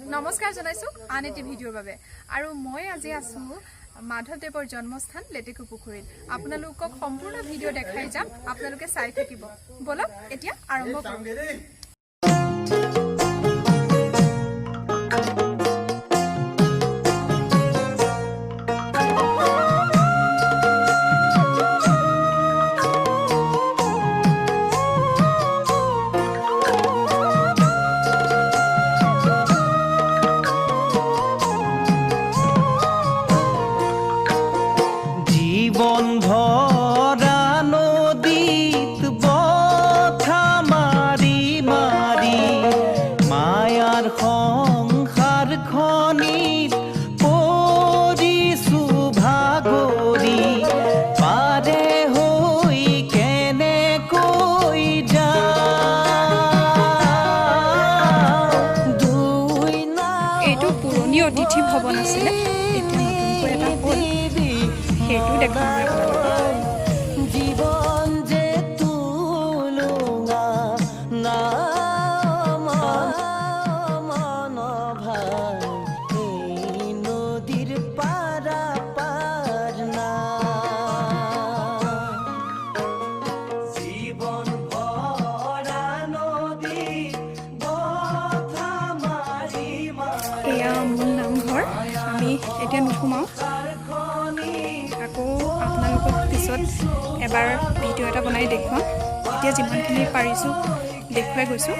নমস্কাৰ জনাইছো আন এটি ভিডিঅ'ৰ বাবে আৰু মই আজি আছো মাধৱদেৱৰ জন্মস্থান লেটেকু পুখুৰীত আপোনালোকক সম্পূৰ্ণ ভিডিঅ' দেখাই যাম আপোনালোকে চাই থাকিব বলক এতিয়া আৰম্ভ কৰো অতিথি ভৱন আছিলে এতিয়া নতুনকৈ এটা হ'ল সেইটো দেখাম জীৱন যে তুলুঙা না মন ভাই এই নদীৰ পাৰা পাৰ না জীৱন ভৰা নদী বথা মাৰি এয়া মূল নামঘৰ আমি এতিয়া নুসুমাওঁ আকৌ আপোনালোকক পিছত এবাৰ ভিডিঅ' এটা বনাই দেখুৱাম এতিয়া যিমানখিনি পাৰিছোঁ দেখুৱাই গৈছোঁ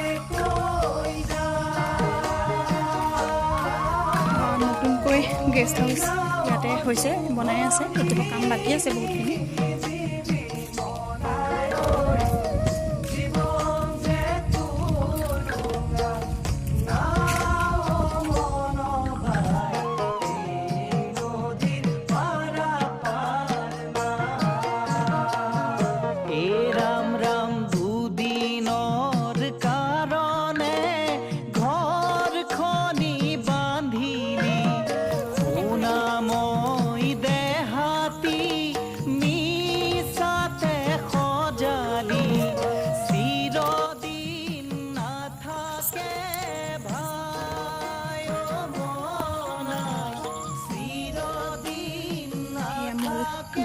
নতুনকৈ গেষ্ট হাউচ ইয়াতে হৈছে বনাই আছে এতিয়া কাম বাকী আছে বহুতখিনি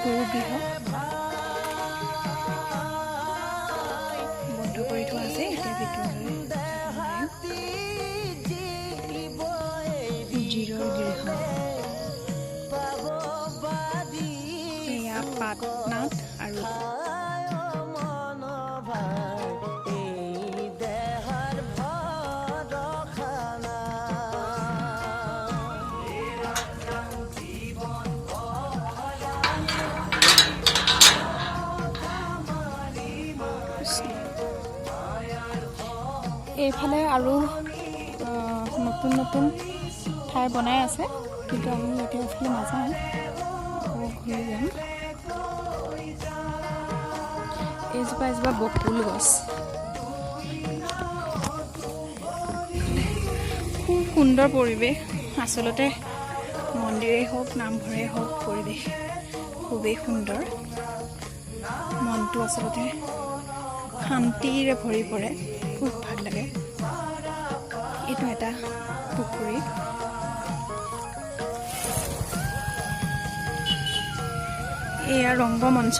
গৰু বিহু বন্ধ কৰি থোৱা আছে এতিয়া ভিতৰলৈ জিৰৰ গৃহ এয়া পাটনাথ আৰু এইফালে আৰু নতুন নতুন ঠাই বনাই আছে কিন্তু আমি এতিয়া এইফালে নাযাওঁ আকৌ ঘূৰি যাম এইজোপা বকুল গছ খুব সুন্দৰ পৰিৱেশ আচলতে মন্দিৰেই হওক নামঘৰেই হওক পৰিৱেশ খুবেই সুন্দৰ মনটো আচলতে শান্তিৰে ভৰি পৰে খুব ভাল লাগে এইটো এটা পুখুৰী এয়া ৰংগমঞ্চ